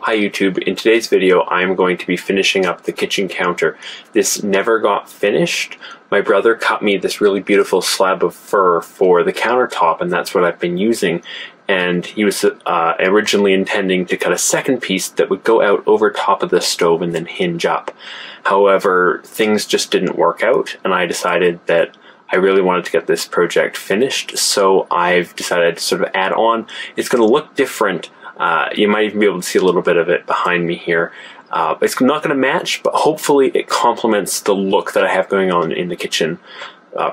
Hi YouTube, in today's video I'm going to be finishing up the kitchen counter. This never got finished. My brother cut me this really beautiful slab of fir for the countertop, and that's what I've been using. And he was originally intending to cut a second piece that would go out over top of the stove and then hinge up. However, things just didn't work out, and I decided that I really wanted to get this project finished, so I've decided to sort of add on. It's going to look different. You might even be able to see a little bit of it behind me here. It's not going to match, but hopefully it complements the look that I have going on in the kitchen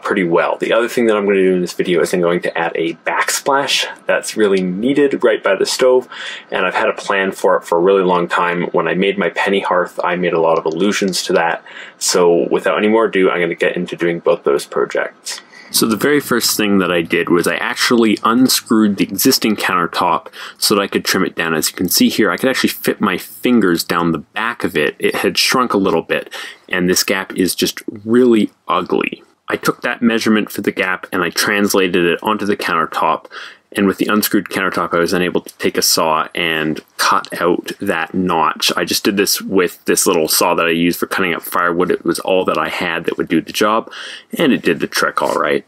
pretty well. The other thing that I'm going to do in this video is I'm going to add a backsplash that's really needed right by the stove, and I've had a plan for it for a really long time. When I made my penny hearth, I made a lot of allusions to that. So without any more ado, I'm going to get into doing both those projects. So the very first thing that I did was I actually unscrewed the existing countertop so that I could trim it down. As you can see here, I could actually fit my fingers down the back of it. It had shrunk a little bit, and this gap is just really ugly. I took that measurement for the gap and I translated it onto the countertop, and with the unscrewed countertop I was then able to take a saw and cut out that notch. I just did this with this little saw that I used for cutting up firewood. It was all that I had that would do the job, and it did the trick all right.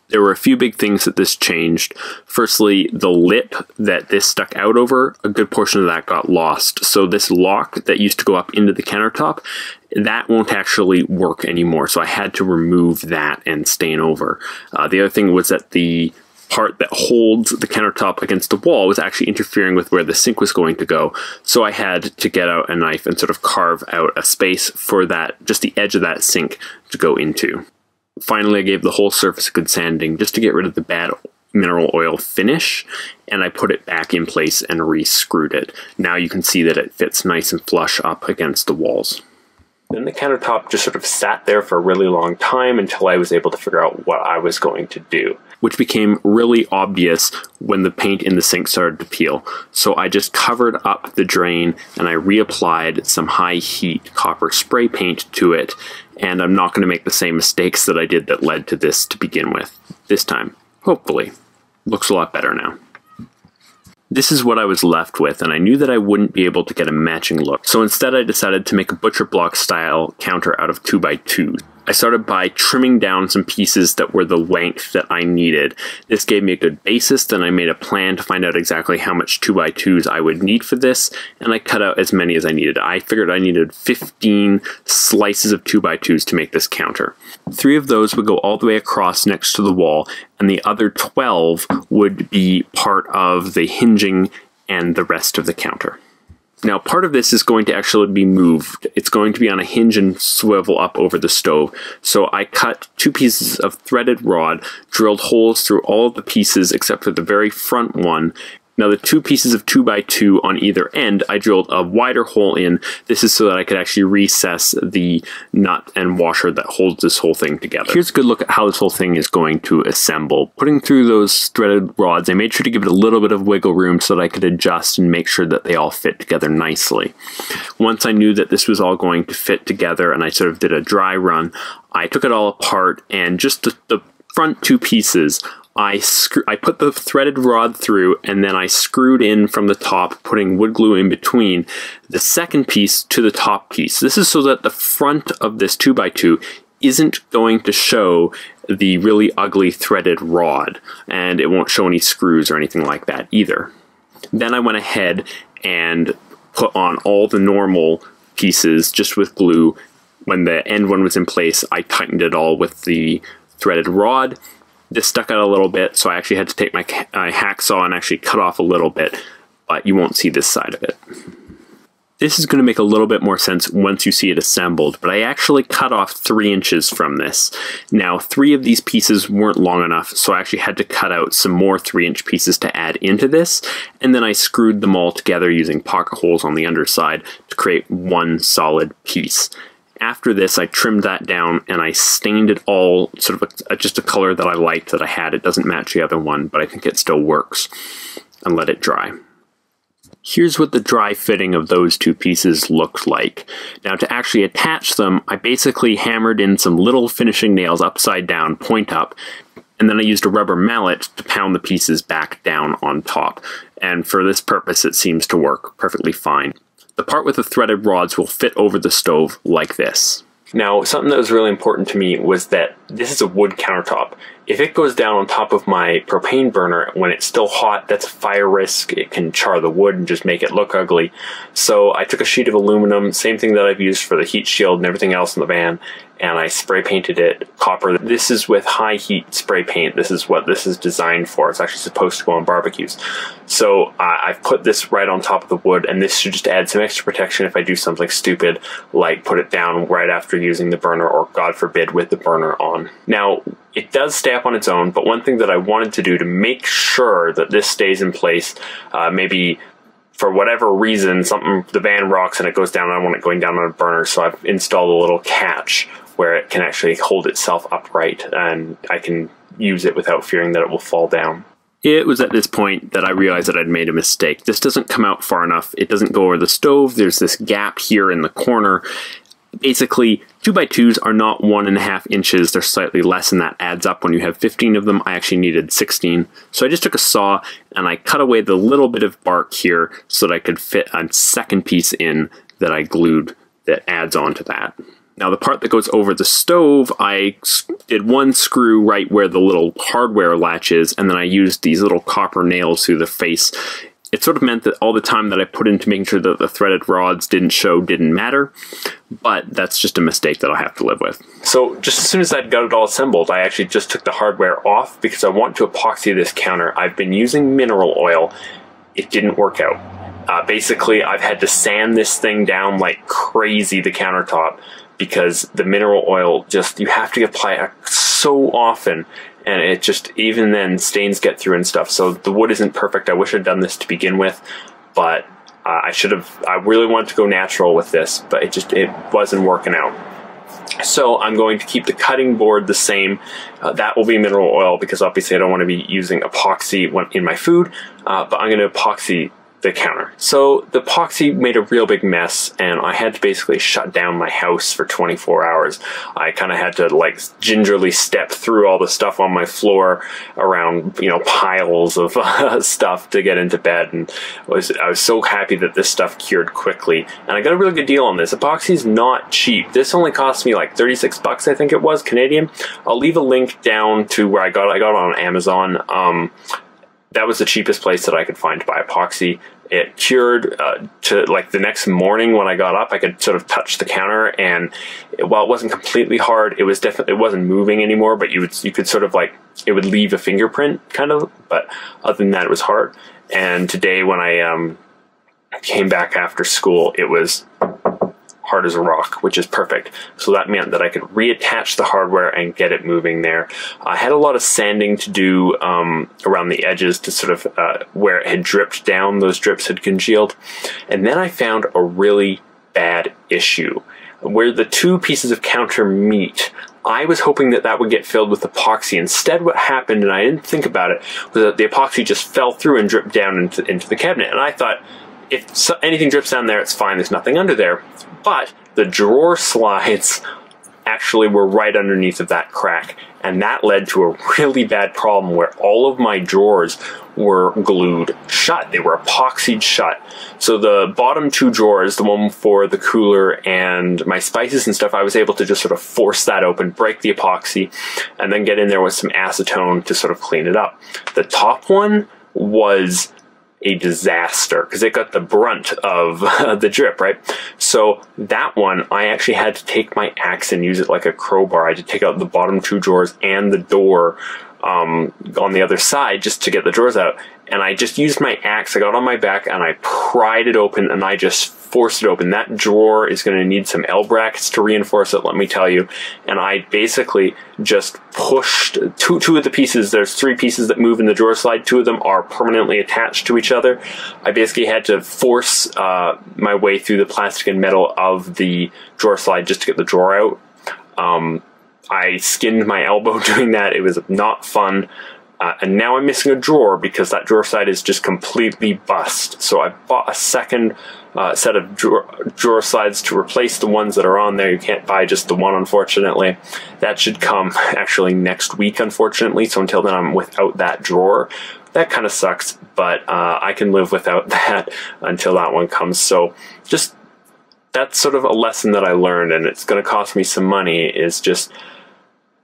There were a few big things that this changed. Firstly, the lip that this stuck out over, a good portion of that got lost. So this lock that used to go up into the countertop, that won't actually work anymore. So I had to remove that and stain over. The other thing was that the part that holds the countertop against the wall was actually interfering with where the sink was going to go. So I had to get out a knife and sort of carve out a space for that, just the edge of that sink to go into. Finally, I gave the whole surface a good sanding just to get rid of the bad mineral oil finish, and I put it back in place and re-screwed it. Now you can see that it fits nice and flush up against the walls. Then the countertop just sort of sat there for a really long time until I was able to figure out what I was going to do, which became really obvious when the paint in the sink started to peel. So I just covered up the drain and I reapplied some high heat copper spray paint to it, and I'm not going to make the same mistakes that I did that led to this to begin with this time. Hopefully. Looks a lot better now. This is what I was left with, and I knew that I wouldn't be able to get a matching look, so instead I decided to make a butcher block style counter out of 2x2. I started by trimming down some pieces that were the length that I needed. This gave me a good basis. Then I made a plan to find out exactly how much 2x2s I would need for this, and I cut out as many as I needed. I figured I needed 15 slices of 2x2s to make this counter. 3 of those would go all the way across next to the wall, and the other 12 would be part of the hinging and the rest of the counter. Now, part of this is going to actually be moved. It's going to be on a hinge and swivel up over the stove. So I cut 2 pieces of threaded rod, drilled holes through all of the pieces except for the very front one. Now, the 2 pieces of 2x2 on either end, I drilled a wider hole in. This is so that I could actually recess the nut and washer that holds this whole thing together. Here's a good look at how this whole thing is going to assemble. Putting through those threaded rods, I made sure to give it a little bit of wiggle room so that I could adjust and make sure that they all fit together nicely. Once I knew that this was all going to fit together and I sort of did a dry run, I took it all apart, and just the front 2 pieces, I put the threaded rod through, and then I screwed in from the top, putting wood glue in between the second piece to the top piece. This is so that the front of this 2x2 isn't going to show the really ugly threaded rod, and it won't show any screws or anything like that either. Then I went ahead and put on all the normal pieces just with glue. When the end one was in place, I tightened it all with the threaded rod. This stuck out a little bit, so I actually had to take my hacksaw and actually cut off a little bit, but you won't see this side of it. This is going to make a little bit more sense once you see it assembled, but I actually cut off 3 inches from this. Now, 3 of these pieces weren't long enough, so I actually had to cut out some more 3-inch pieces to add into this, and then I screwed them all together using pocket holes on the underside to create one solid piece. After this, I trimmed that down and I stained it all sort of just a color that I liked that I had. It doesn't match the other one, but I think it still works, and let it dry. Here's what the dry fitting of those 2 pieces looked like. Now, to actually attach them, I basically hammered in some little finishing nails upside down, point up, and then I used a rubber mallet to pound the pieces back down on top. And for this purpose, it seems to work perfectly fine. The part with the threaded rods will fit over the stove like this. Now, something that was really important to me was that this is a wood countertop. If it goes down on top of my propane burner when it's still hot, that's a fire risk. It can char the wood and just make it look ugly. So I took a sheet of aluminum, same thing that I've used for the heat shield and everything else in the van, and I spray painted it copper. This is with high heat spray paint. This is what this is designed for. It's actually supposed to go on barbecues. So I've put this right on top of the wood, and this should just add some extra protection if I do something stupid, like put it down right after using the burner, or God forbid, with the burner on. Now, it does stay up on its own, but one thing that I wanted to do to make sure that this stays in place, maybe for whatever reason, the van rocks and it goes down, and I want it going down on a burner, so I've installed a little catch where it can actually hold itself upright, and I can use it without fearing that it will fall down. It was at this point that I realized that I'd made a mistake. This doesn't come out far enough. It doesn't go over the stove. There's this gap here in the corner. Basically, 2x2s are not 1.5 inches. They're slightly less, and that adds up when you have 15 of them. I actually needed 16. So I just took a saw and I cut away the little bit of bark here so that I could fit a second piece in that I glued that adds on to that. Now, the part that goes over the stove, I did one screw right where the little hardware latch is, and then I used these little copper nails through the face. It sort of meant that all the time that I put into making sure that the threaded rods didn't show didn't matter, but that's just a mistake that I'll have to live with. So just as soon as I'd got it all assembled, I actually just took the hardware off because I want to epoxy this counter. I've been using mineral oil. It didn't work out. Basically, I've had to sand this thing down like crazy, the countertop, because the mineral oil just, you have to apply it so often, and it just, even then, stains get through and stuff. So the wood isn't perfect. I wish I'd done this to begin with, but I really wanted to go natural with this, but it wasn't working out. So I'm going to keep the cutting board the same. That will be mineral oil because obviously I don't want to be using epoxy in my food, but I'm going to epoxy the counter. So the epoxy made a real big mess, and I had to basically shut down my house for 24 hours. I kind of had to like gingerly step through all the stuff on my floor around, you know, piles of stuff to get into bed, and I was so happy that this stuff cured quickly, and I got a really good deal on this. Epoxy's not cheap. This only cost me like 36 bucks, I think it was, Canadian. I'll leave a link down to where I got it on Amazon. That was the cheapest place that I could find to buy epoxy. It cured to like the next morning when I got up, I could sort of touch the counter, and while it wasn't completely hard, it wasn't moving anymore, but you could sort of like, it would leave a fingerprint kind of, but other than that, it was hard. And today when I came back after school, it was hard as a rock, which is perfect. So that meant that I could reattach the hardware and get it moving there. I had a lot of sanding to do around the edges to sort of where it had dripped down, those drips had congealed. And then I found a really bad issue. Where the two pieces of counter meet, I was hoping that that would get filled with epoxy. Instead, what happened, and I didn't think about it, was that the epoxy just fell through and dripped down into the cabinet. And I thought, if anything drips down there, it's fine, there's nothing under there. But the drawer slides actually were right underneath of that crack, and that led to a really bad problem where all of my drawers were glued shut. They were epoxied shut. So the bottom two drawers, the one for the cooler and my spices and stuff, I was able to just sort of force that open, break the epoxy, and then get in there with some acetone to sort of clean it up. The top one was a disaster because it got the brunt of the drip, right? So that one, I actually had to take my axe and use it like a crowbar. I had to take out the bottom two drawers and the door on the other side just to get the drawers out. And I just used my axe. I got on my back and I pried it open, and I just forced it open. That drawer is going to need some L brackets to reinforce it, let me tell you. And I basically just pushed two of the pieces. There's three pieces that move in the drawer slide. Two of them are permanently attached to each other. I basically had to force my way through the plastic and metal of the drawer slide just to get the drawer out. I skinned my elbow doing that. It was not fun. And now I'm missing a drawer because that drawer side is just completely bust. So I bought a second set of drawer slides to replace the ones that are on there. You can't buy just the one, unfortunately. That should come actually next week, unfortunately. So until then, I'm without that drawer. That kind of sucks, but I can live without that until that one comes. So just, that's sort of a lesson that I learned, and it's going to cost me some money, is just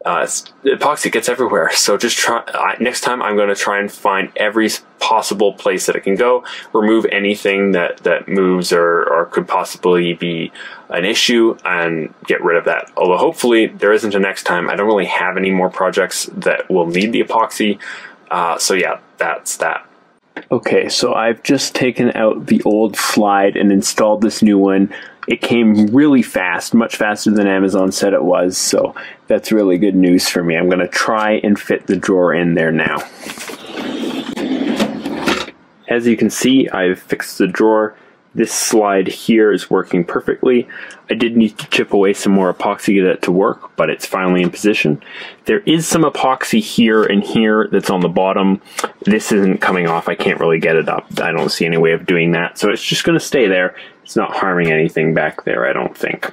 epoxy gets everywhere. So just try, next time I'm going to try and find every possible place that it can go, remove anything that moves or could possibly be an issue, and get rid of that. Although hopefully there isn't a next time. I don't really have any more projects that will need the epoxy. So yeah, that's that. Okay, so I've just taken out the old slide and installed this new one. It came really fast, much faster than Amazon said it was, so that's really good news for me. I'm going to try and fit the drawer in there now. As you can see, I've fixed the drawer. This slide here is working perfectly. I did need to chip away some more epoxy to get it to work, but it's finally in position. There is some epoxy here and here that's on the bottom. This isn't coming off. I can't really get it up. I don't see any way of doing that, so it's just going to stay there. It's not harming anything back there, I don't think.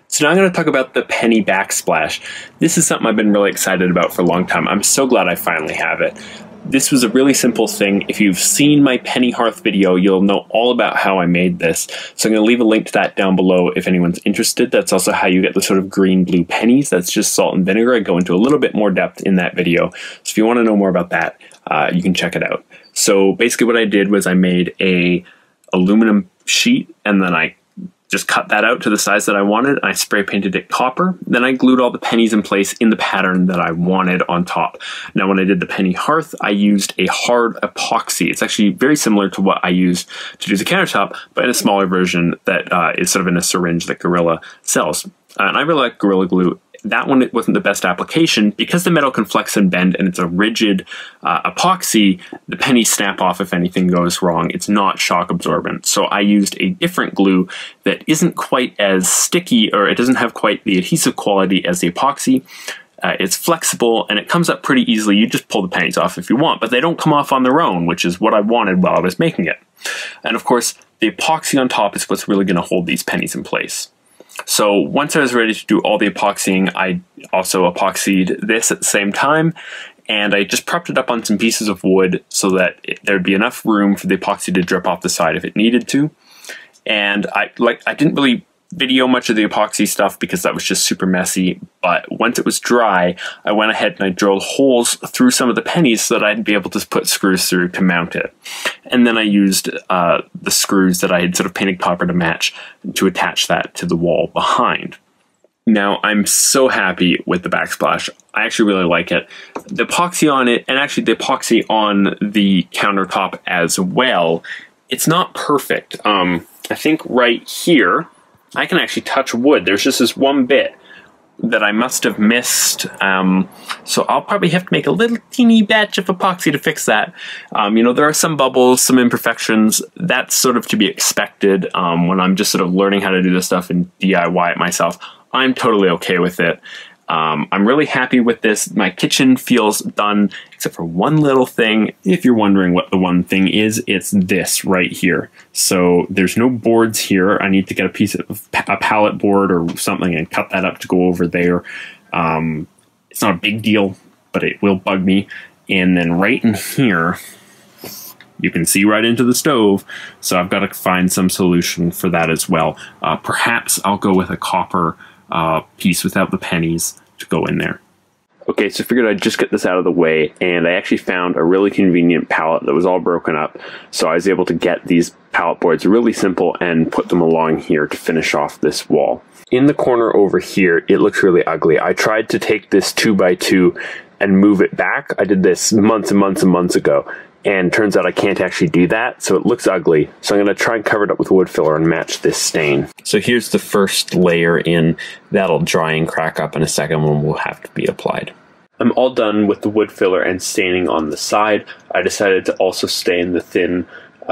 So now I'm going to talk about the Penny backsplash. This is something I've been really excited about for a long time. I'm so glad I finally have it. This was a really simple thing. If you've seen my Penny Hearth video, you'll know all about how I made this. So I'm going to leave a link to that down below if anyone's interested. That's also how you get the sort of green-blue pennies. That's just salt and vinegar. I go into a little bit more depth in that video. So if you want to know more about that, you can check it out. So basically what I did was I made a aluminum sheet, and then I just cut that out to the size that I wanted. I spray painted it copper. Then I glued all the pennies in place in the pattern that I wanted on top. Now when I did the Penny Hearth, I used a hard epoxy. It's actually very similar to what I used to do the countertop, but in a smaller version that is sort of in a syringe that Gorilla sells. And I really like Gorilla Glue. That one, it wasn't the best application because the metal can flex and bend and it's a rigid epoxy. The pennies snap off if anything goes wrong. It's not shock absorbent. So I used a different glue that isn't quite as sticky, or it doesn't have quite the adhesive quality as the epoxy. It's flexible and it comes up pretty easily. You just pull the pennies off if you want, but they don't come off on their own, which is what I wanted while I was making it. And of course, the epoxy on top is what's really going to hold these pennies in place. So once I was ready to do all the epoxying, I also epoxied this at the same time, and I just prepped it up on some pieces of wood so that there'd be enough room for the epoxy to drip off the side if it needed to. And I didn't really video much of the epoxy stuff because that was just super messy, but once it was dry, I went ahead and I drilled holes through some of the pennies so that I'd be able to put screws through to mount it. And then I used the screws that I had sort of painted copper to match to attach that to the wall behind. Now, I'm so happy with the backsplash. I actually really like it. The epoxy on it, and actually the epoxy on the countertop as well, it's not perfect. I think right here, I can actually touch wood. There's just this one bit that I must have missed. So I'll probably have to make a little teeny batch of epoxy to fix that. You know, there are some bubbles, some imperfections. That's sort of to be expected when I'm just sort of learning how to do this stuff and DIY it myself. I'm totally okay with it. I'm really happy with this. My kitchen feels done, except for one little thing. If you're wondering what the one thing is, it's this right here. So there's no boards here. I need to get a piece of a pallet board or something and cut that up to go over there. It's not a big deal, but it will bug me. And then right in here, you can see right into the stove. So I've got to find some solution for that as well. Perhaps I'll go with a copper piece without the pennies to go in there. Okay, so I figured I'd just get this out of the way, and I actually found a really convenient pallet that was all broken up, so I was able to get these pallet boards really simple and put them along here to finish off this wall. In the corner over here, it looks really ugly. I tried to take this 2x2 and move it back. I did this months and months and months ago, and turns out I can't actually do that, so it looks ugly. So I'm going to try and cover it up with wood filler and match this stain. So here's the first layer in. That'll dry and crack up, and a second one will have to be applied. I'm all done with the wood filler and staining on the side. I decided to also stain the thin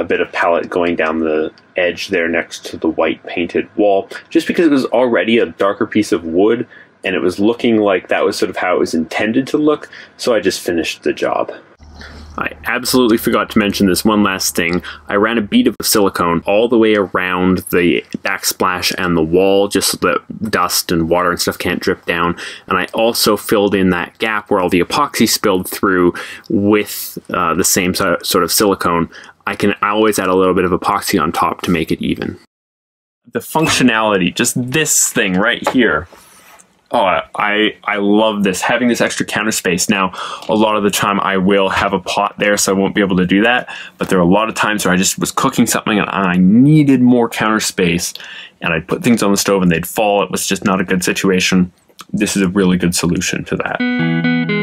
bit of palette going down the edge there next to the white painted wall, just because it was already a darker piece of wood, and it was looking like that was sort of how it was intended to look, so I just finished the job. I absolutely forgot to mention this one last thing. I ran a bead of silicone all the way around the backsplash and the wall, just so that dust and water and stuff can't drip down. And I also filled in that gap where all the epoxy spilled through with the same sort of silicone. I always add a little bit of epoxy on top to make it even. The functionality, just this thing right here. Oh, I love this, having this extra counter space. Now, a lot of the time I will have a pot there, so I won't be able to do that. But there are a lot of times where I just was cooking something and I needed more counter space, and I'd put things on the stove and they'd fall. It was just not a good situation. This is a really good solution to that.